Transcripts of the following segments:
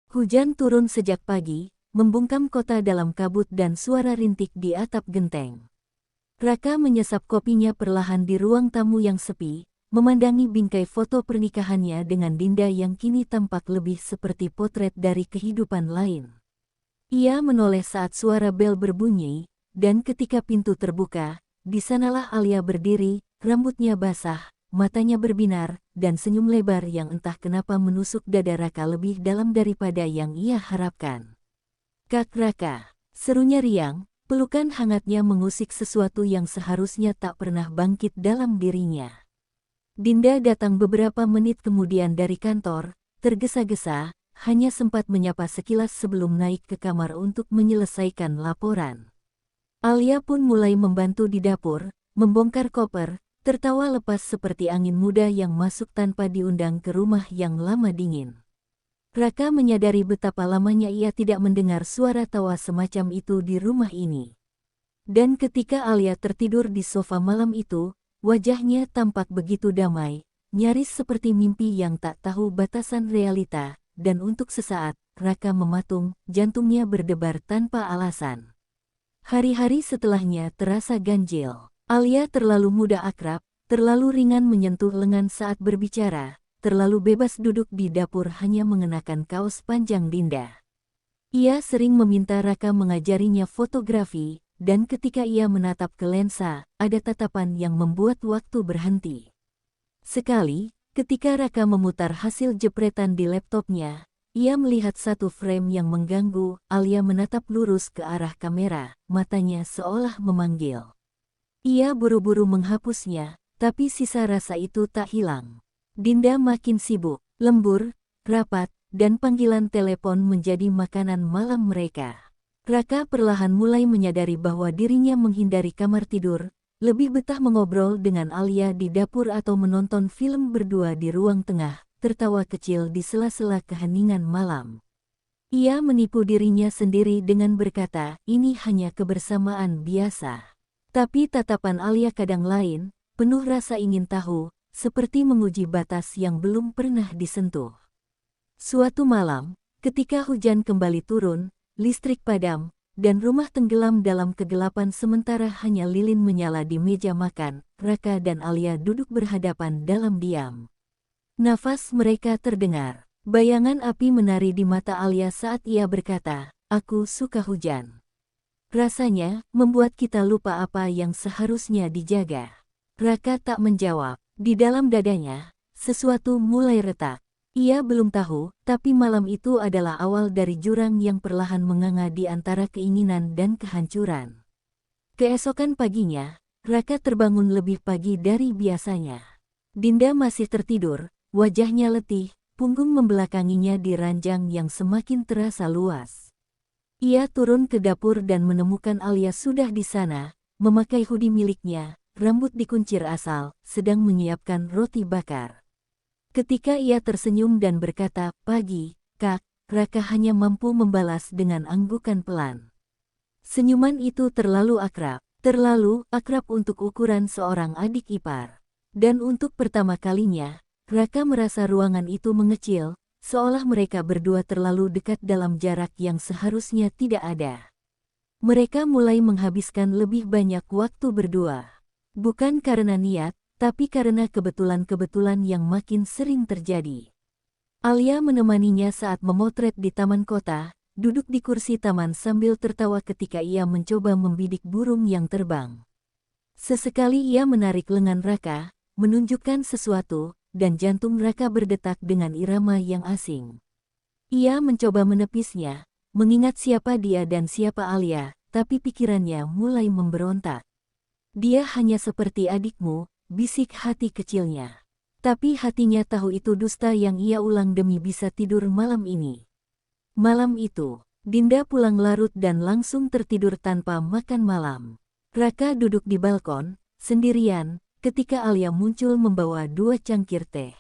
Hujan turun sejak pagi, membungkam kota dalam kabut dan suara rintik di atap genteng. Raka menyesap kopinya perlahan di ruang tamu yang sepi, memandangi bingkai foto pernikahannya dengan Dinda yang kini tampak lebih seperti potret dari kehidupan lain. Ia menoleh saat suara bel berbunyi, dan ketika pintu terbuka, di sanalah Alia berdiri, rambutnya basah, matanya berbinar, dan senyum lebar yang entah kenapa menusuk dada Raka lebih dalam daripada yang ia harapkan. "Kak Raka," serunya riang, pelukan hangatnya mengusik sesuatu yang seharusnya tak pernah bangkit dalam dirinya. Dinda datang beberapa menit kemudian dari kantor, tergesa-gesa, hanya sempat menyapa sekilas sebelum naik ke kamar untuk menyelesaikan laporan. Alia pun mulai membantu di dapur, membongkar koper, tertawa lepas seperti angin muda yang masuk tanpa diundang ke rumah yang lama dingin. Raka menyadari betapa lamanya ia tidak mendengar suara tawa semacam itu di rumah ini. Dan ketika Alia tertidur di sofa malam itu, wajahnya tampak begitu damai, nyaris seperti mimpi yang tak tahu batasan realita, dan untuk sesaat, Raka mematung, jantungnya berdebar tanpa alasan. Hari-hari setelahnya terasa ganjil. Alia terlalu mudah akrab, terlalu ringan menyentuh lengan saat berbicara, terlalu bebas duduk di dapur hanya mengenakan kaos panjang Dinda. Ia sering meminta Raka mengajarinya fotografi, dan ketika ia menatap ke lensa, ada tatapan yang membuat waktu berhenti. Sekali, ketika Raka memutar hasil jepretan di laptopnya, ia melihat satu frame yang mengganggu. Alia menatap lurus ke arah kamera, matanya seolah memanggil. Ia buru-buru menghapusnya, tapi sisa rasa itu tak hilang. Dinda makin sibuk, lembur, rapat, dan panggilan telepon menjadi makanan malam mereka. Raka perlahan mulai menyadari bahwa dirinya menghindari kamar tidur, lebih betah mengobrol dengan Alia di dapur atau menonton film berdua di ruang tengah, tertawa kecil di sela-sela keheningan malam. Ia menipu dirinya sendiri dengan berkata, ini hanya kebersamaan biasa. Tapi tatapan Alia kadang lain, penuh rasa ingin tahu, seperti menguji batas yang belum pernah disentuh. Suatu malam, ketika hujan kembali turun, listrik padam, dan rumah tenggelam dalam kegelapan sementara hanya lilin menyala di meja makan, Raka dan Alia duduk berhadapan dalam diam. Nafas mereka terdengar. Bayangan api menari di mata Alia saat ia berkata, "Aku suka hujan." Rasanya, membuat kita lupa apa yang seharusnya dijaga. Raka tak menjawab. Di dalam dadanya, sesuatu mulai retak. Ia belum tahu, tapi malam itu adalah awal dari jurang yang perlahan menganga di antara keinginan dan kehancuran. Keesokan paginya, Raka terbangun lebih pagi dari biasanya. Dinda masih tertidur, wajahnya letih, punggung membelakanginya di ranjang yang semakin terasa luas. Ia turun ke dapur dan menemukan Alia sudah di sana, memakai hoodie miliknya, rambut dikuncir asal, sedang menyiapkan roti bakar. Ketika ia tersenyum dan berkata, "Pagi, Kak," Raka hanya mampu membalas dengan anggukan pelan. Senyuman itu terlalu akrab untuk ukuran seorang adik ipar. Dan untuk pertama kalinya, Raka merasa ruangan itu mengecil, seolah mereka berdua terlalu dekat dalam jarak yang seharusnya tidak ada. Mereka mulai menghabiskan lebih banyak waktu berdua. Bukan karena niat, tapi karena kebetulan-kebetulan yang makin sering terjadi. Alia menemaninya saat memotret di taman kota, duduk di kursi taman sambil tertawa ketika ia mencoba membidik burung yang terbang. Sesekali ia menarik lengan Raka, menunjukkan sesuatu, dan jantung Raka berdetak dengan irama yang asing. Ia mencoba menepisnya, mengingat siapa dia dan siapa Alia, tapi pikirannya mulai memberontak. "Dia hanya seperti adikmu," bisik hati kecilnya. Tapi hatinya tahu itu dusta yang ia ulang demi bisa tidur malam ini. Malam itu, Dinda pulang larut dan langsung tertidur tanpa makan malam. Raka duduk di balkon, sendirian, ketika Alia muncul membawa 2 cangkir teh.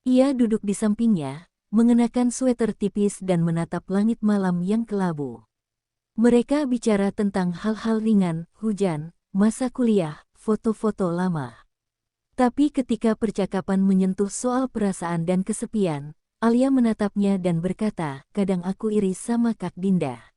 Ia duduk di sampingnya, mengenakan sweater tipis dan menatap langit malam yang kelabu. Mereka bicara tentang hal-hal ringan, hujan, masa kuliah, foto-foto lama. Tapi ketika percakapan menyentuh soal perasaan dan kesepian, Alia menatapnya dan berkata, kadang aku iri sama Kak Dinda.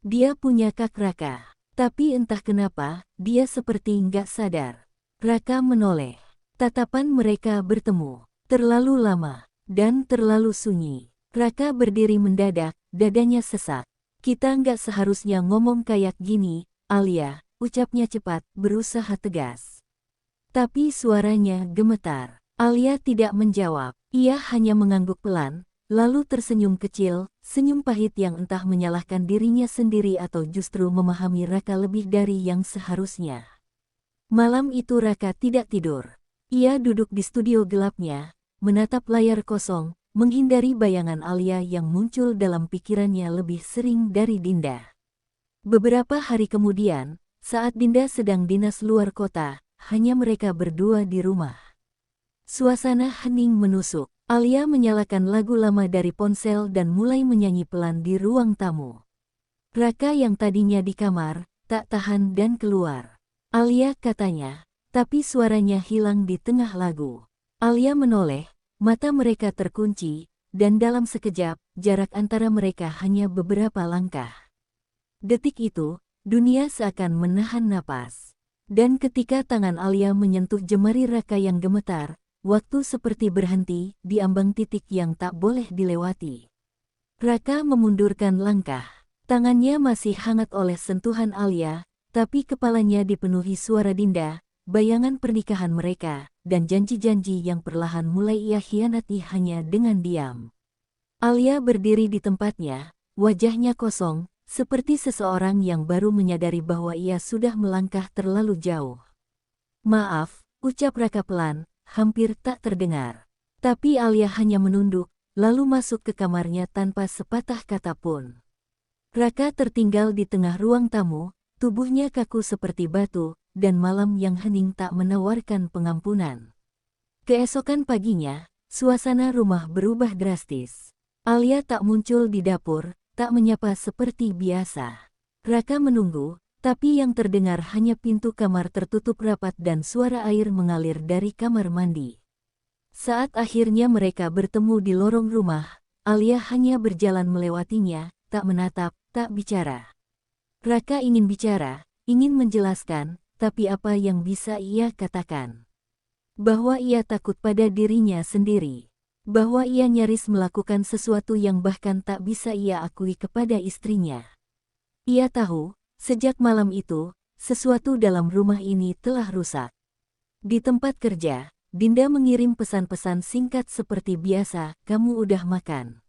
Dia punya Kak Raka. Tapi entah kenapa, dia seperti nggak sadar. Raka menoleh. Tatapan mereka bertemu. Terlalu lama. Dan terlalu sunyi. Raka berdiri mendadak, dadanya sesak. Kita nggak seharusnya ngomong kayak gini, Alia, ucapnya cepat, berusaha tegas. Tapi suaranya gemetar. Alia tidak menjawab. Ia hanya mengangguk pelan, lalu tersenyum kecil, senyum pahit yang entah menyalahkan dirinya sendiri atau justru memahami Raka lebih dari yang seharusnya. Malam itu Raka tidak tidur. Ia duduk di studio gelapnya, menatap layar kosong, menghindari bayangan Alia yang muncul dalam pikirannya lebih sering dari Dinda. Beberapa hari kemudian, saat Dinda sedang dinas luar kota, hanya mereka berdua di rumah. Suasana hening menusuk. Alia menyalakan lagu lama dari ponsel dan mulai menyanyi pelan di ruang tamu. Raka yang tadinya di kamar, tak tahan dan keluar. Alia katanya, tapi suaranya hilang di tengah lagu. Alia menoleh, mata mereka terkunci, dan dalam sekejap, jarak antara mereka hanya beberapa langkah. Detik itu, dunia seakan menahan napas. Dan ketika tangan Alia menyentuh jemari Raka yang gemetar, waktu seperti berhenti di ambang titik yang tak boleh dilewati. Raka memundurkan langkah. Tangannya masih hangat oleh sentuhan Alia, tapi kepalanya dipenuhi suara Dinda, bayangan pernikahan mereka, dan janji-janji yang perlahan mulai ia khianati hanya dengan diam. Alia berdiri di tempatnya, wajahnya kosong, seperti seseorang yang baru menyadari bahwa ia sudah melangkah terlalu jauh. Maaf, ucap Raka pelan, hampir tak terdengar. Tapi Alia hanya menunduk, lalu masuk ke kamarnya tanpa sepatah kata pun. Raka tertinggal di tengah ruang tamu, tubuhnya kaku seperti batu, dan malam yang hening tak menawarkan pengampunan. Keesokan paginya, suasana rumah berubah drastis. Alia tak muncul di dapur, tak menyapa seperti biasa. Raka menunggu, tapi yang terdengar hanya pintu kamar tertutup rapat dan suara air mengalir dari kamar mandi. Saat akhirnya mereka bertemu di lorong rumah, Alia hanya berjalan melewatinya, tak menatap, tak bicara. Raka ingin bicara, ingin menjelaskan, tapi apa yang bisa ia katakan? Bahwa ia takut pada dirinya sendiri. Bahwa ia nyaris melakukan sesuatu yang bahkan tak bisa ia akui kepada istrinya. Ia tahu, sejak malam itu, sesuatu dalam rumah ini telah rusak. Di tempat kerja, Dinda mengirim pesan-pesan singkat seperti biasa, kamu udah makan.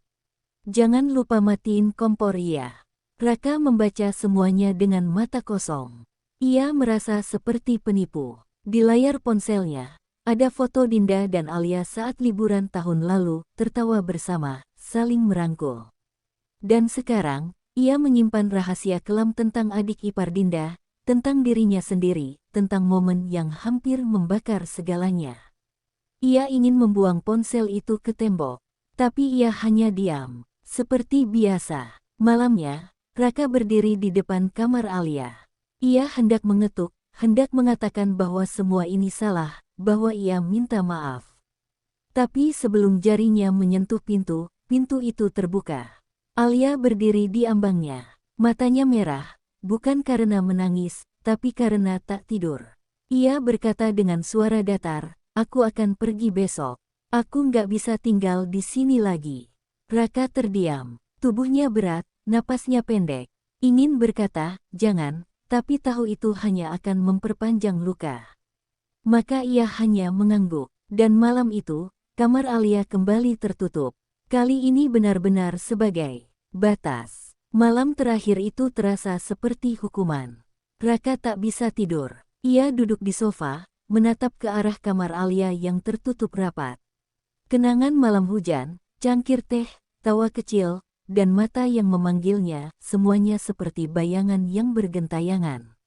Jangan lupa matiin kompor ya. Raka membaca semuanya dengan mata kosong. Ia merasa seperti penipu. Di layar ponselnya, ada foto Dinda dan Alia saat liburan tahun lalu, tertawa bersama, saling merangkul. Dan sekarang, ia menyimpan rahasia kelam tentang adik ipar Dinda, tentang dirinya sendiri, tentang momen yang hampir membakar segalanya. Ia ingin membuang ponsel itu ke tembok, tapi ia hanya diam. Seperti biasa, malamnya, Raka berdiri di depan kamar Alia. Ia hendak mengetuk, hendak mengatakan bahwa semua ini salah, bahwa ia minta maaf. Tapi sebelum jarinya menyentuh pintu, pintu itu terbuka. Alia berdiri di ambangnya. Matanya merah, bukan karena menangis, tapi karena tak tidur. Ia berkata dengan suara datar, aku akan pergi besok. Aku nggak bisa tinggal di sini lagi. Raka terdiam. Tubuhnya berat, napasnya pendek. Ingin berkata, jangan, tapi tahu itu hanya akan memperpanjang luka. Maka ia hanya mengangguk. Dan malam itu, kamar Alia kembali tertutup. Kali ini benar-benar sebagai batas. Malam terakhir itu terasa seperti hukuman. Raka tak bisa tidur. Ia duduk di sofa, menatap ke arah kamar Alia yang tertutup rapat. Kenangan malam hujan, cangkir teh, tawa kecil, dan mata yang memanggilnya, semuanya seperti bayangan yang bergentayangan.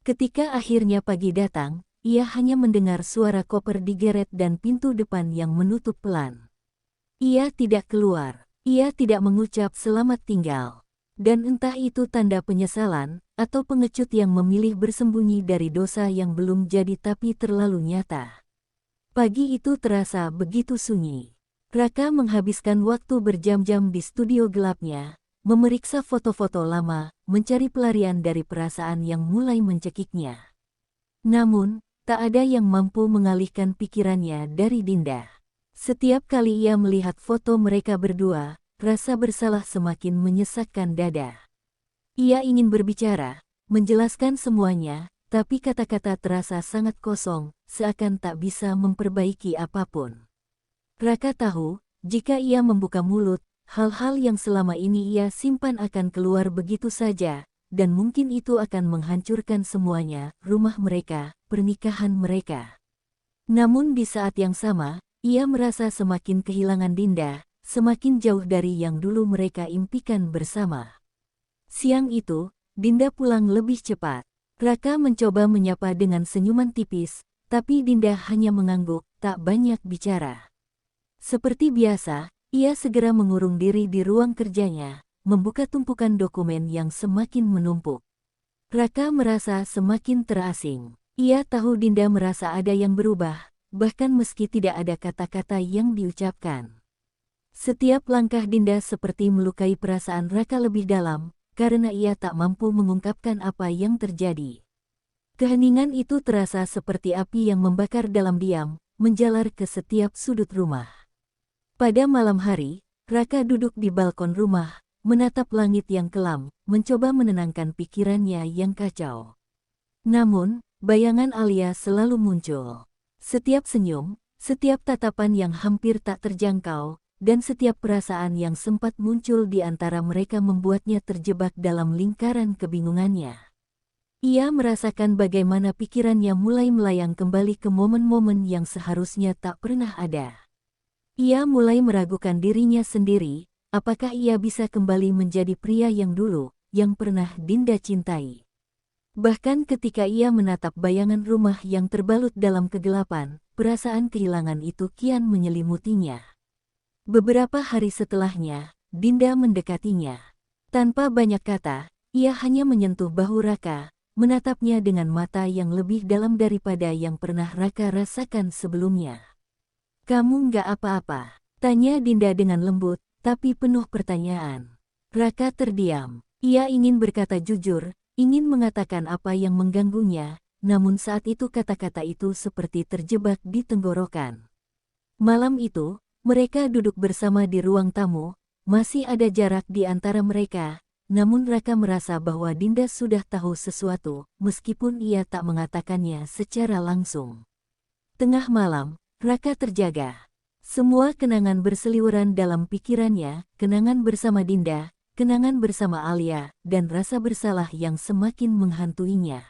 Ketika akhirnya pagi datang, ia hanya mendengar suara koper digeret dan pintu depan yang menutup pelan. Ia tidak keluar, ia tidak mengucap selamat tinggal. Dan entah itu tanda penyesalan, atau pengecut yang memilih bersembunyi dari dosa yang belum jadi tapi terlalu nyata. Pagi itu terasa begitu sunyi. Raka menghabiskan waktu berjam-jam di studio gelapnya, memeriksa foto-foto lama, mencari pelarian dari perasaan yang mulai mencekiknya. Namun, tak ada yang mampu mengalihkan pikirannya dari Dinda. Setiap kali ia melihat foto mereka berdua, rasa bersalah semakin menyesakkan dada. Ia ingin berbicara, menjelaskan semuanya, tapi kata-kata terasa sangat kosong, seakan tak bisa memperbaiki apapun. Raka tahu, jika ia membuka mulut, hal-hal yang selama ini ia simpan akan keluar begitu saja, dan mungkin itu akan menghancurkan semuanya, rumah mereka, pernikahan mereka. Namun di saat yang sama, ia merasa semakin kehilangan Dinda, semakin jauh dari yang dulu mereka impikan bersama. Siang itu, Dinda pulang lebih cepat. Raka mencoba menyapa dengan senyuman tipis, tapi Dinda hanya mengangguk, tak banyak bicara. Seperti biasa, ia segera mengurung diri di ruang kerjanya, membuka tumpukan dokumen yang semakin menumpuk. Raka merasa semakin terasing. Ia tahu Dinda merasa ada yang berubah, bahkan meski tidak ada kata-kata yang diucapkan. Setiap langkah Dinda seperti melukai perasaan Raka lebih dalam, karena ia tak mampu mengungkapkan apa yang terjadi. Keheningan itu terasa seperti api yang membakar dalam diam, menjalar ke setiap sudut rumah. Pada malam hari, Raka duduk di balkon rumah, menatap langit yang kelam, mencoba menenangkan pikirannya yang kacau. Namun, bayangan Alia selalu muncul. Setiap senyum, setiap tatapan yang hampir tak terjangkau, dan setiap perasaan yang sempat muncul di antara mereka membuatnya terjebak dalam lingkaran kebingungannya. Ia merasakan bagaimana pikirannya mulai melayang kembali ke momen-momen yang seharusnya tak pernah ada. Ia mulai meragukan dirinya sendiri, apakah ia bisa kembali menjadi pria yang dulu, yang pernah Dinda cintai. Bahkan ketika ia menatap bayangan rumah yang terbalut dalam kegelapan, perasaan kehilangan itu kian menyelimutinya. Beberapa hari setelahnya, Dinda mendekatinya. Tanpa banyak kata, ia hanya menyentuh bahu Raka, menatapnya dengan mata yang lebih dalam daripada yang pernah Raka rasakan sebelumnya. "Kamu nggak apa-apa?" tanya Dinda dengan lembut, tapi penuh pertanyaan. Raka terdiam. Ia ingin berkata jujur, ingin mengatakan apa yang mengganggunya, namun saat itu kata-kata itu seperti terjebak di tenggorokan. Malam itu, mereka duduk bersama di ruang tamu, masih ada jarak di antara mereka, namun Raka merasa bahwa Dinda sudah tahu sesuatu, meskipun ia tak mengatakannya secara langsung. Tengah malam, Raka terjaga. Semua kenangan berseliweran dalam pikirannya, kenangan bersama Dinda, kenangan bersama Alia, dan rasa bersalah yang semakin menghantuinya.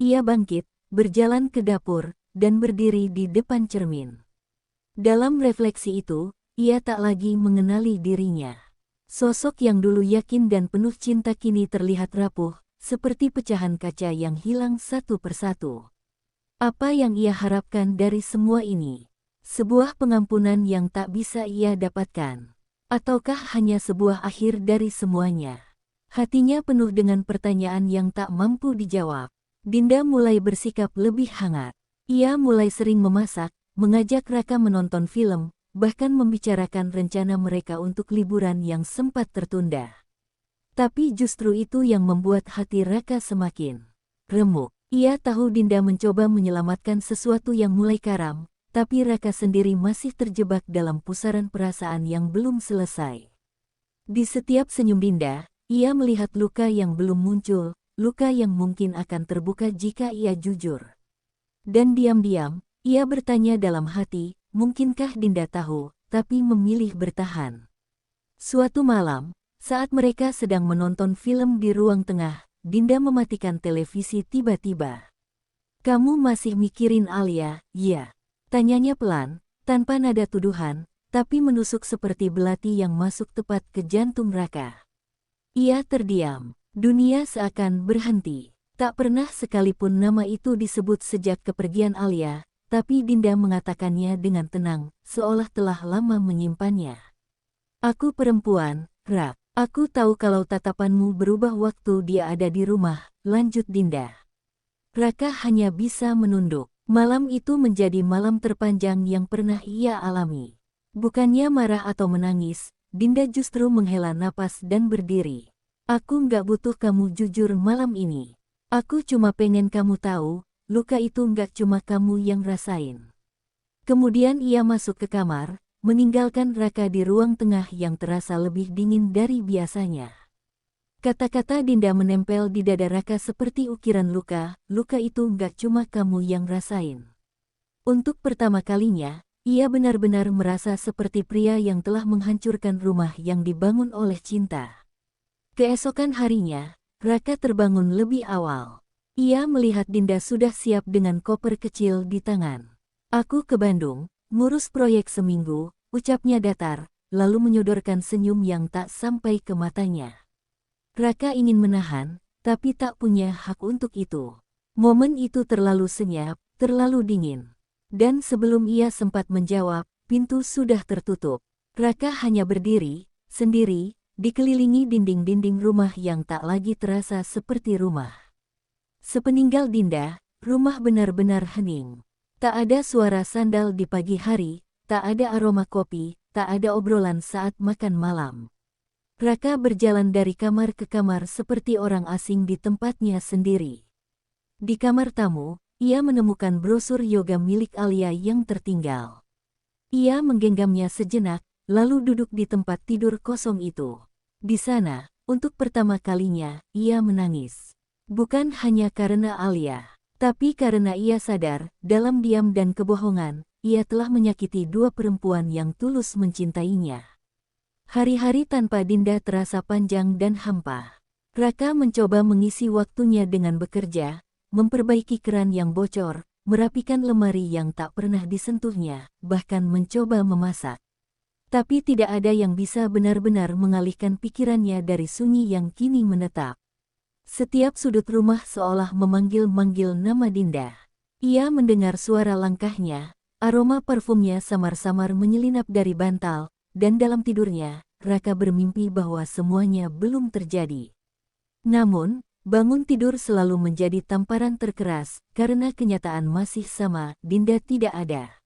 Ia bangkit, berjalan ke dapur, dan berdiri di depan cermin. Dalam refleksi itu, ia tak lagi mengenali dirinya. Sosok yang dulu yakin dan penuh cinta kini terlihat rapuh, seperti pecahan kaca yang hilang satu persatu. Apa yang ia harapkan dari semua ini? Sebuah pengampunan yang tak bisa ia dapatkan. Ataukah hanya sebuah akhir dari semuanya? Hatinya penuh dengan pertanyaan yang tak mampu dijawab. Dinda mulai bersikap lebih hangat. Ia mulai sering memasak, mengajak Raka menonton film, bahkan membicarakan rencana mereka untuk liburan yang sempat tertunda. Tapi justru itu yang membuat hati Raka semakin remuk. Ia tahu Dinda mencoba menyelamatkan sesuatu yang mulai karam, tapi Raka sendiri masih terjebak dalam pusaran perasaan yang belum selesai. Di setiap senyum Dinda, ia melihat luka yang belum muncul, luka yang mungkin akan terbuka jika ia jujur. Dan diam-diam, ia bertanya dalam hati, mungkinkah Dinda tahu, tapi memilih bertahan. Suatu malam, saat mereka sedang menonton film di ruang tengah, Dinda mematikan televisi tiba-tiba. "Kamu masih mikirin Alia, ya?" tanyanya pelan, tanpa nada tuduhan, tapi menusuk seperti belati yang masuk tepat ke jantung Raka. Ia terdiam. Dunia seakan berhenti. Tak pernah sekalipun nama itu disebut sejak kepergian Alia, tapi Dinda mengatakannya dengan tenang, seolah telah lama menyimpannya. "Aku perempuan, Rak. Aku tahu kalau tatapanmu berubah waktu dia ada di rumah," lanjut Dinda. Raka hanya bisa menunduk. Malam itu menjadi malam terpanjang yang pernah ia alami. Bukannya marah atau menangis, Dinda justru menghela napas dan berdiri. Aku nggak butuh kamu jujur malam ini. Aku cuma pengen kamu tahu, luka itu nggak cuma kamu yang rasain. Kemudian ia masuk ke kamar, meninggalkan Raka di ruang tengah yang terasa lebih dingin dari biasanya. Kata-kata Dinda menempel di dada Raka seperti ukiran luka, luka itu nggak cuma kamu yang rasain. Untuk pertama kalinya, ia benar-benar merasa seperti pria yang telah menghancurkan rumah yang dibangun oleh cinta. Keesokan harinya, Raka terbangun lebih awal. Ia melihat Dinda sudah siap dengan koper kecil di tangan. Aku ke Bandung, ngurus proyek seminggu, ucapnya datar, lalu menyodorkan senyum yang tak sampai ke matanya. Raka ingin menahan, tapi tak punya hak untuk itu. Momen itu terlalu senyap, terlalu dingin. Dan sebelum ia sempat menjawab, pintu sudah tertutup. Raka hanya berdiri, sendiri, dikelilingi dinding-dinding rumah yang tak lagi terasa seperti rumah. Sepeninggal Dinda, rumah benar-benar hening. Tak ada suara sandal di pagi hari, tak ada aroma kopi, tak ada obrolan saat makan malam. Raka berjalan dari kamar ke kamar seperti orang asing di tempatnya sendiri. Di kamar tamu, ia menemukan brosur yoga milik Alia yang tertinggal. Ia menggenggamnya sejenak, lalu duduk di tempat tidur kosong itu. Di sana, untuk pertama kalinya, ia menangis. Bukan hanya karena Alia, tapi karena ia sadar, dalam diam dan kebohongan, ia telah menyakiti dua perempuan yang tulus mencintainya. Hari-hari tanpa Dinda terasa panjang dan hampa. Raka mencoba mengisi waktunya dengan bekerja, memperbaiki keran yang bocor, merapikan lemari yang tak pernah disentuhnya, bahkan mencoba memasak. Tapi tidak ada yang bisa benar-benar mengalihkan pikirannya dari sunyi yang kini menetap. Setiap sudut rumah seolah memanggil-manggil nama Dinda. Ia mendengar suara langkahnya, aroma parfumnya samar-samar menyelinap dari bantal, dan dalam tidurnya, Raka bermimpi bahwa semuanya belum terjadi. Namun, bangun tidur selalu menjadi tamparan terkeras, karena kenyataan masih sama, Dinda tidak ada.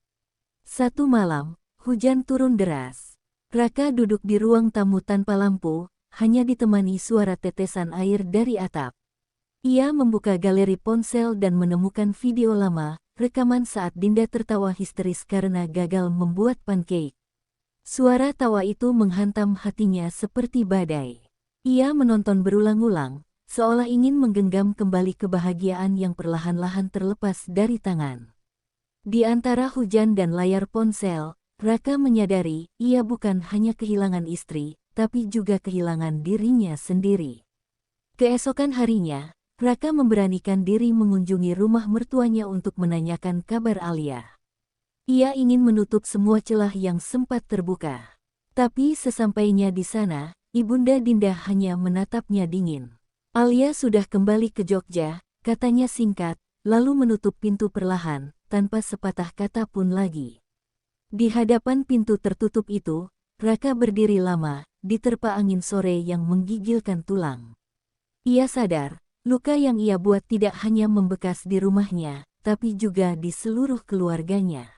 Satu malam, hujan turun deras. Raka duduk di ruang tamu tanpa lampu, hanya ditemani suara tetesan air dari atap. Ia membuka galeri ponsel dan menemukan video lama, rekaman saat Dinda tertawa histeris karena gagal membuat pancake. Suara tawa itu menghantam hatinya seperti badai. Ia menonton berulang-ulang, seolah ingin menggenggam kembali kebahagiaan yang perlahan-lahan terlepas dari tangan. Di antara hujan dan layar ponsel, Raka menyadari ia bukan hanya kehilangan istri, tapi juga kehilangan dirinya sendiri. Keesokan harinya, Raka memberanikan diri mengunjungi rumah mertuanya untuk menanyakan kabar Alia. Ia ingin menutup semua celah yang sempat terbuka. Tapi sesampainya di sana, Ibunda Dinda hanya menatapnya dingin. Alia sudah kembali ke Jogja, katanya singkat, lalu menutup pintu perlahan, tanpa sepatah kata pun lagi. Di hadapan pintu tertutup itu, Raka berdiri lama, diterpa angin sore yang menggigilkan tulang. Ia sadar, luka yang ia buat tidak hanya membekas di rumahnya, tapi juga di seluruh keluarganya.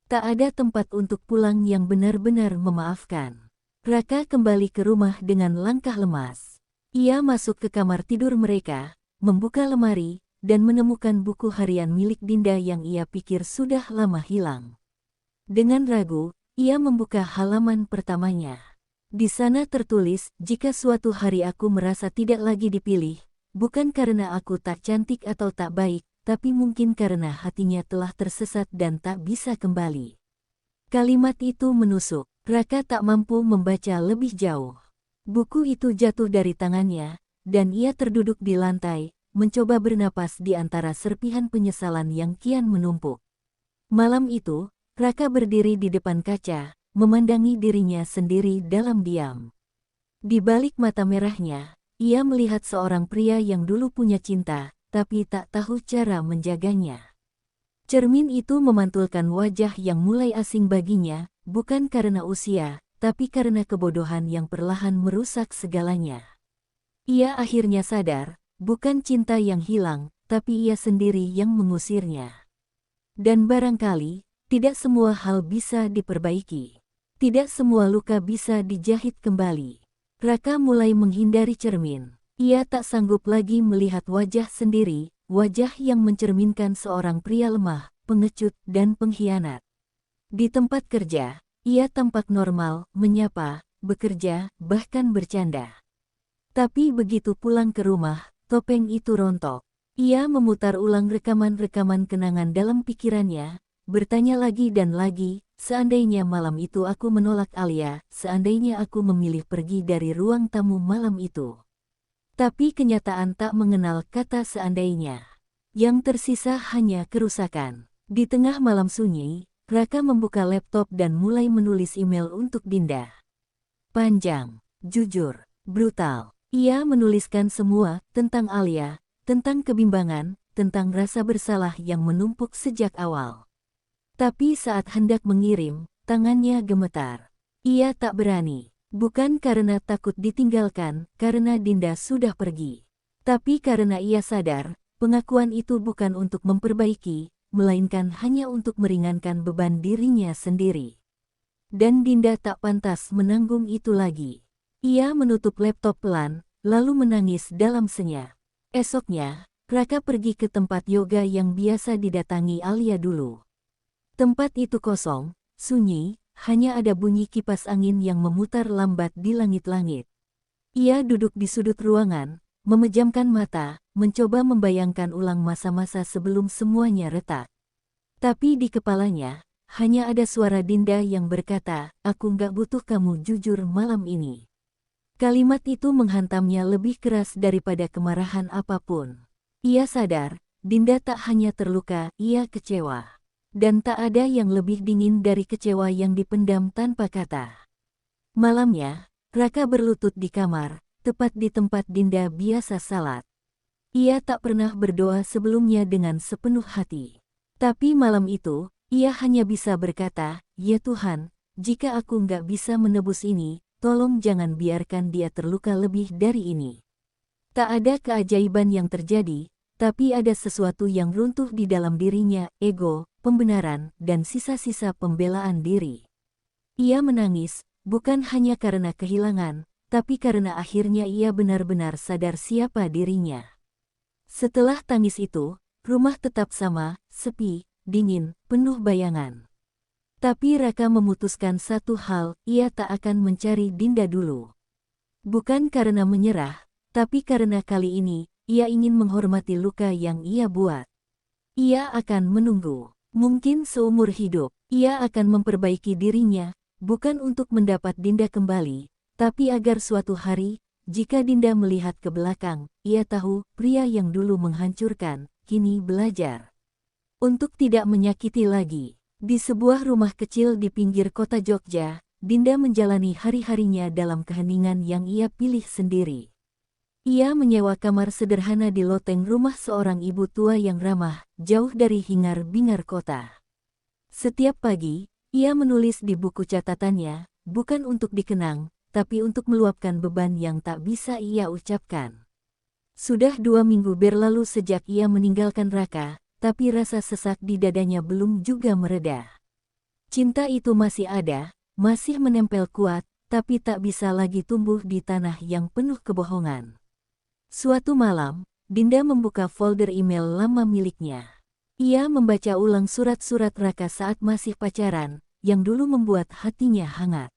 Tak ada tempat untuk pulang yang benar-benar memaafkan. Raka kembali ke rumah dengan langkah lemas. Ia masuk ke kamar tidur mereka, membuka lemari, dan menemukan buku harian milik Dinda yang ia pikir sudah lama hilang. Dengan ragu, ia membuka halaman pertamanya. Di sana tertulis, jika suatu hari aku merasa tidak lagi dipilih, bukan karena aku tak cantik atau tak baik, tapi mungkin karena hatinya telah tersesat dan tak bisa kembali. Kalimat itu menusuk. Raka tak mampu membaca lebih jauh. Buku itu jatuh dari tangannya, dan ia terduduk di lantai, mencoba bernapas di antara serpihan penyesalan yang kian menumpuk. Malam itu, Raka berdiri di depan kaca, memandangi dirinya sendiri dalam diam. Di balik mata merahnya, ia melihat seorang pria yang dulu punya cinta, tapi tak tahu cara menjaganya. Cermin itu memantulkan wajah yang mulai asing baginya, bukan karena usia, tapi karena kebodohan yang perlahan merusak segalanya. Ia akhirnya sadar, bukan cinta yang hilang, tapi ia sendiri yang mengusirnya. Dan barangkali, tidak semua hal bisa diperbaiki. Tidak semua luka bisa dijahit kembali. Raka mulai menghindari cermin. Ia tak sanggup lagi melihat wajah sendiri, wajah yang mencerminkan seorang pria lemah, pengecut, dan pengkhianat. Di tempat kerja, ia tampak normal, menyapa, bekerja, bahkan bercanda. Tapi begitu pulang ke rumah, topeng itu rontok. Ia memutar ulang rekaman-rekaman kenangan dalam pikirannya, bertanya lagi dan lagi, seandainya malam itu aku menolak Alia, seandainya aku memilih pergi dari ruang tamu malam itu. Tapi kenyataan tak mengenal kata seandainya. Yang tersisa hanya kerusakan. Di tengah malam sunyi, Raka membuka laptop dan mulai menulis email untuk Dinda. Panjang, jujur, brutal. Ia menuliskan semua tentang Alia, tentang kebimbangan, tentang rasa bersalah yang menumpuk sejak awal. Tapi saat hendak mengirim, tangannya gemetar. Ia tak berani. Bukan karena takut ditinggalkan, karena Dinda sudah pergi. Tapi karena ia sadar, pengakuan itu bukan untuk memperbaiki, melainkan hanya untuk meringankan beban dirinya sendiri. Dan Dinda tak pantas menanggung itu lagi. Ia menutup laptop pelan, lalu menangis dalam senyap. Esoknya, Raka pergi ke tempat yoga yang biasa didatangi Alia dulu. Tempat itu kosong, sunyi, hanya ada bunyi kipas angin yang memutar lambat di langit-langit. Ia duduk di sudut ruangan, memejamkan mata, mencoba membayangkan ulang masa-masa sebelum semuanya retak. Tapi di kepalanya, hanya ada suara Dinda yang berkata, "Aku nggak butuh kamu jujur malam ini." Kalimat itu menghantamnya lebih keras daripada kemarahan apapun. Ia sadar, Dinda tak hanya terluka, ia kecewa. Dan tak ada yang lebih dingin dari kecewa yang dipendam tanpa kata. Malamnya, Raka berlutut di kamar, tepat di tempat Dinda biasa salat. Ia tak pernah berdoa sebelumnya dengan sepenuh hati. Tapi malam itu, ia hanya bisa berkata, "Ya Tuhan, jika aku nggak bisa menebus ini, tolong jangan biarkan dia terluka lebih dari ini." Tak ada keajaiban yang terjadi, tapi ada sesuatu yang runtuh di dalam dirinya, ego, pembenaran, dan sisa-sisa pembelaan diri. Ia menangis, bukan hanya karena kehilangan, tapi karena akhirnya ia benar-benar sadar siapa dirinya. Setelah tangis itu, rumah tetap sama, sepi, dingin, penuh bayangan. Tapi Raka memutuskan satu hal, ia tak akan mencari Dinda dulu. Bukan karena menyerah, tapi karena kali ini, ia ingin menghormati luka yang ia buat. Ia akan menunggu. Mungkin seumur hidup, ia akan memperbaiki dirinya, bukan untuk mendapat Dinda kembali, tapi agar suatu hari, jika Dinda melihat ke belakang, ia tahu pria yang dulu menghancurkan, kini belajar untuk tidak menyakiti lagi. Di sebuah rumah kecil di pinggir kota Jogja, Dinda menjalani hari-harinya dalam keheningan yang ia pilih sendiri. Ia menyewa kamar sederhana di loteng rumah seorang ibu tua yang ramah, jauh dari hingar-bingar kota. Setiap pagi, ia menulis di buku catatannya, bukan untuk dikenang, tapi untuk meluapkan beban yang tak bisa ia ucapkan. Sudah 2 minggu berlalu sejak ia meninggalkan Raka, tapi rasa sesak di dadanya belum juga mereda. Cinta itu masih ada, masih menempel kuat, tapi tak bisa lagi tumbuh di tanah yang penuh kebohongan. Suatu malam, Dinda membuka folder email lama miliknya. Ia membaca ulang surat-surat Raka saat masih pacaran, yang dulu membuat hatinya hangat.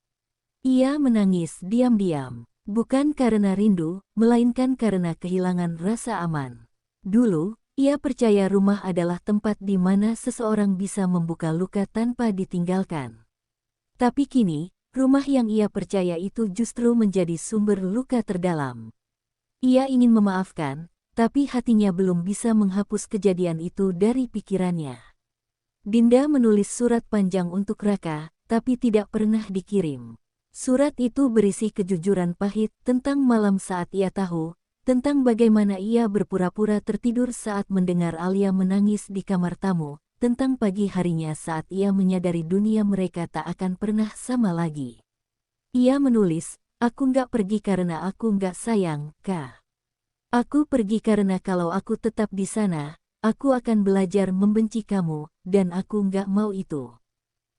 Ia menangis diam-diam, bukan karena rindu, melainkan karena kehilangan rasa aman. Dulu, ia percaya rumah adalah tempat di mana seseorang bisa membuka luka tanpa ditinggalkan. Tapi kini, rumah yang ia percaya itu justru menjadi sumber luka terdalam. Ia ingin memaafkan, tapi hatinya belum bisa menghapus kejadian itu dari pikirannya. Dinda menulis surat panjang untuk Raka, tapi tidak pernah dikirim. Surat itu berisi kejujuran pahit tentang malam saat ia tahu, tentang bagaimana ia berpura-pura tertidur saat mendengar Alia menangis di kamar tamu, tentang pagi harinya saat ia menyadari dunia mereka tak akan pernah sama lagi. Ia menulis, "Aku nggak pergi karena aku nggak sayang, Kak. Aku pergi karena kalau aku tetap di sana, aku akan belajar membenci kamu, dan aku nggak mau itu."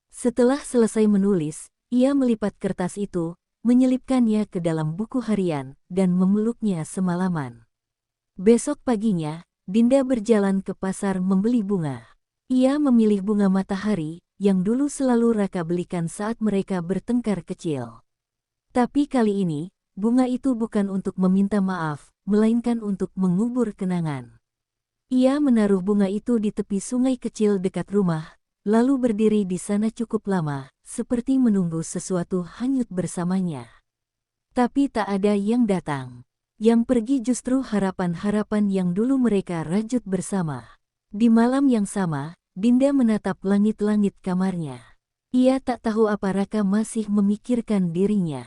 Setelah selesai menulis, ia melipat kertas itu, menyelipkannya ke dalam buku harian, dan memeluknya semalaman. Besok paginya, Dinda berjalan ke pasar membeli bunga. Ia memilih bunga matahari, yang dulu selalu Raka belikan saat mereka bertengkar kecil. Tapi kali ini, bunga itu bukan untuk meminta maaf, melainkan untuk mengubur kenangan. Ia menaruh bunga itu di tepi sungai kecil dekat rumah, lalu berdiri di sana cukup lama, seperti menunggu sesuatu hanyut bersamanya. Tapi tak ada yang datang. Yang pergi justru harapan-harapan yang dulu mereka rajut bersama. Di malam yang sama, Dinda menatap langit-langit kamarnya. Ia tak tahu apa Raka masih memikirkan dirinya.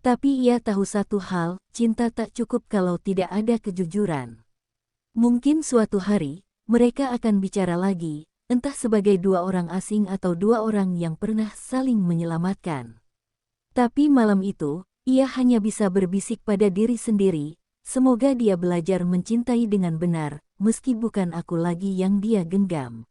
Tapi ia tahu satu hal, cinta tak cukup kalau tidak ada kejujuran. Mungkin suatu hari, mereka akan bicara lagi, entah sebagai dua orang asing atau dua orang yang pernah saling menyelamatkan. Tapi malam itu, ia hanya bisa berbisik pada diri sendiri, semoga dia belajar mencintai dengan benar, meski bukan aku lagi yang dia genggam.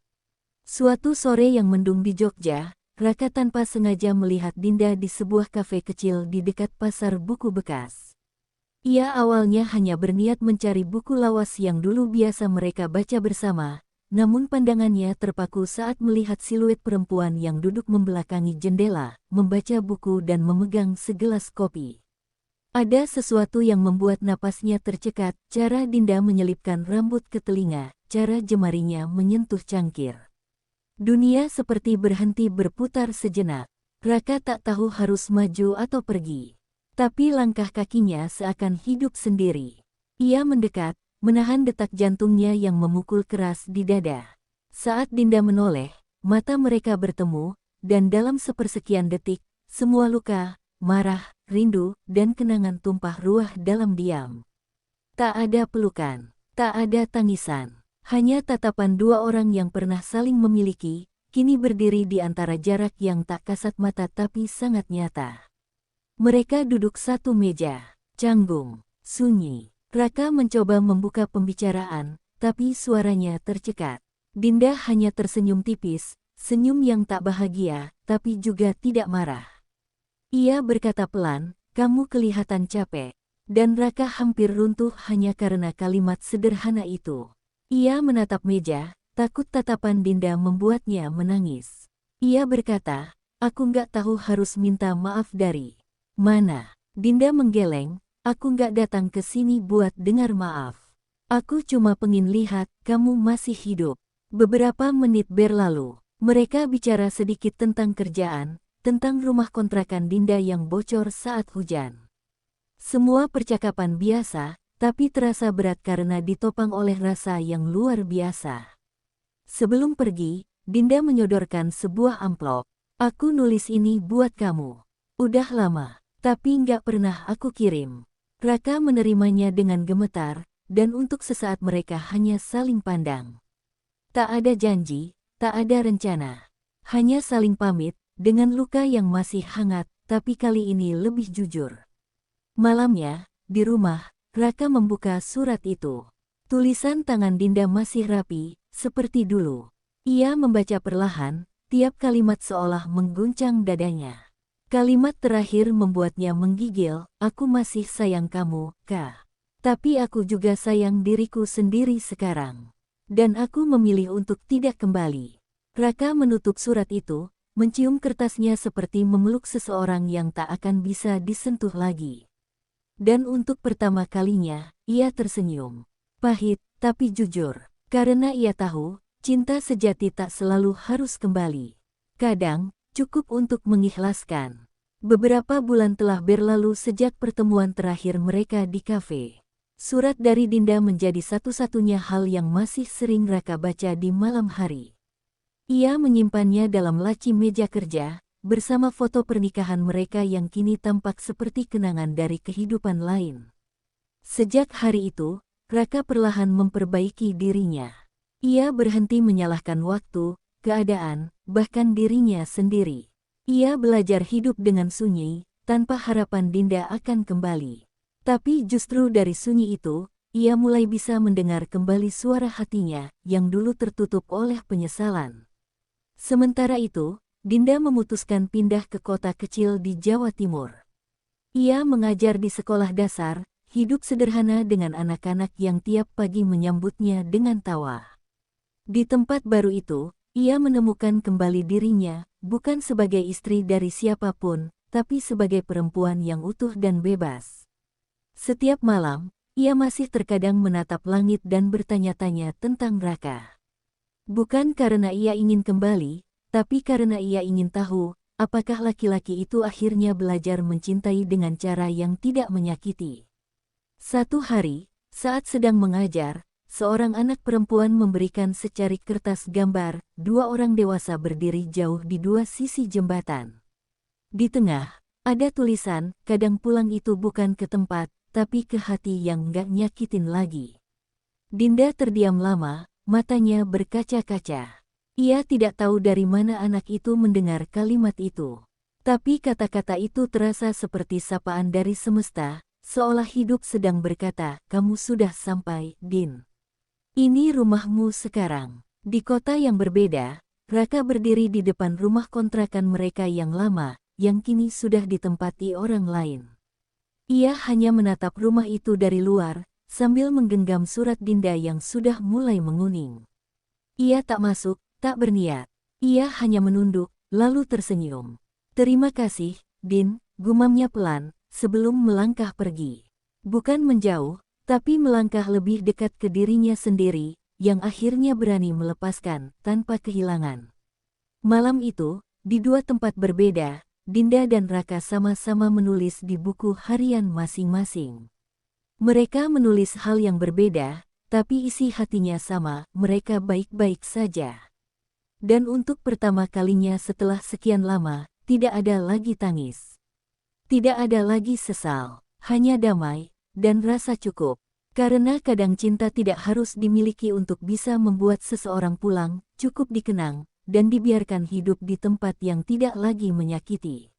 Suatu sore yang mendung di Jogja, Raka tanpa sengaja melihat Dinda di sebuah kafe kecil di dekat pasar buku bekas. Ia awalnya hanya berniat mencari buku lawas yang dulu biasa mereka baca bersama, namun pandangannya terpaku saat melihat siluet perempuan yang duduk membelakangi jendela, membaca buku dan memegang segelas kopi. Ada sesuatu yang membuat napasnya tercekat, cara Dinda menyelipkan rambut ke telinga, cara jemarinya menyentuh cangkir. Dunia seperti berhenti berputar sejenak. Raka tak tahu harus maju atau pergi. Tapi langkah kakinya seakan hidup sendiri. Ia mendekat, menahan detak jantungnya yang memukul keras di dada. Saat Dinda menoleh, mata mereka bertemu, dan dalam sepersekian detik, semua luka, marah, rindu, dan kenangan tumpah ruah dalam diam. Tak ada pelukan, tak ada tangisan, hanya tatapan dua orang yang pernah saling memiliki, kini berdiri di antara jarak yang tak kasat mata tapi sangat nyata. Mereka duduk satu meja, canggung, sunyi. Raka mencoba membuka pembicaraan, tapi suaranya tercekat. Dinda hanya tersenyum tipis, senyum yang tak bahagia, tapi juga tidak marah. Ia berkata pelan, "Kamu kelihatan capek." Dan Raka hampir runtuh hanya karena kalimat sederhana itu. Ia menatap meja, takut tatapan Dinda membuatnya menangis. Ia berkata, "Aku nggak tahu harus minta maaf dari mana." Dinda menggeleng, "Aku nggak datang ke sini buat dengar maaf. Aku cuma pengen lihat kamu masih hidup." Beberapa menit berlalu, mereka bicara sedikit tentang kerjaan, tentang rumah kontrakan Dinda yang bocor saat hujan. Semua percakapan biasa, tapi terasa berat karena ditopang oleh rasa yang luar biasa. Sebelum pergi, Dinda menyodorkan sebuah amplop. "Aku nulis ini buat kamu. Udah lama, tapi nggak pernah aku kirim." Raka menerimanya dengan gemetar, dan untuk sesaat mereka hanya saling pandang. Tak ada janji, tak ada rencana. Hanya saling pamit, dengan luka yang masih hangat, tapi kali ini lebih jujur. Malamnya, di rumah, Raka membuka surat itu. Tulisan tangan Dinda masih rapi, seperti dulu. Ia membaca perlahan, tiap kalimat seolah mengguncang dadanya. Kalimat terakhir membuatnya menggigil, "Aku masih sayang kamu, Kak. Tapi aku juga sayang diriku sendiri sekarang. Dan aku memilih untuk tidak kembali." Raka menutup surat itu, mencium kertasnya seperti memeluk seseorang yang tak akan bisa disentuh lagi. Dan untuk pertama kalinya, ia tersenyum. Pahit, tapi jujur. Karena ia tahu, cinta sejati tak selalu harus kembali. Kadang, cukup untuk mengikhlaskan. Beberapa bulan telah berlalu sejak pertemuan terakhir mereka di kafe. Surat dari Dinda menjadi satu-satunya hal yang masih sering Raka baca di malam hari. Ia menyimpannya dalam laci meja kerja, bersama foto pernikahan mereka yang kini tampak seperti kenangan dari kehidupan lain. Sejak hari itu, Raka perlahan memperbaiki dirinya. Ia berhenti menyalahkan waktu, keadaan, bahkan dirinya sendiri. Ia belajar hidup dengan sunyi, tanpa harapan Dinda akan kembali. Tapi justru dari sunyi itu, ia mulai bisa mendengar kembali suara hatinya, yang dulu tertutup oleh penyesalan. Sementara itu, Dinda memutuskan pindah ke kota kecil di Jawa Timur. Ia mengajar di sekolah dasar, hidup sederhana dengan anak-anak yang tiap pagi menyambutnya dengan tawa. Di tempat baru itu, ia menemukan kembali dirinya, bukan sebagai istri dari siapapun, tapi sebagai perempuan yang utuh dan bebas. Setiap malam, ia masih terkadang menatap langit dan bertanya-tanya tentang Raka. Bukan karena ia ingin kembali, tapi karena ia ingin tahu, apakah laki-laki itu akhirnya belajar mencintai dengan cara yang tidak menyakiti. Satu hari, saat sedang mengajar, seorang anak perempuan memberikan secarik kertas gambar, dua orang dewasa berdiri jauh di dua sisi jembatan. Di tengah, ada tulisan, kadang pulang itu bukan ke tempat, tapi ke hati yang nggak nyakitin lagi. Dinda terdiam lama, matanya berkaca-kaca. Ia tidak tahu dari mana anak itu mendengar kalimat itu. Tapi kata-kata itu terasa seperti sapaan dari semesta, seolah hidup sedang berkata, kamu sudah sampai, Din. Ini rumahmu sekarang. Di kota yang berbeda, Raka berdiri di depan rumah kontrakan mereka yang lama, yang kini sudah ditempati orang lain. Ia hanya menatap rumah itu dari luar, sambil menggenggam surat Dinda yang sudah mulai menguning. Ia tak masuk, tak berniat. Ia hanya menunduk, lalu tersenyum. Terima kasih, Din, gumamnya pelan, sebelum melangkah pergi. Bukan menjauh, tapi melangkah lebih dekat ke dirinya sendiri, yang akhirnya berani melepaskan, tanpa kehilangan. Malam itu, di dua tempat berbeda, Dinda dan Raka sama-sama menulis di buku harian masing-masing. Mereka menulis hal yang berbeda, tapi isi hatinya sama, mereka baik-baik saja. Dan untuk pertama kalinya setelah sekian lama, tidak ada lagi tangis. Tidak ada lagi sesal, hanya damai, dan rasa cukup. Karena kadang cinta tidak harus dimiliki untuk bisa membuat seseorang pulang, cukup dikenang, dan dibiarkan hidup di tempat yang tidak lagi menyakiti.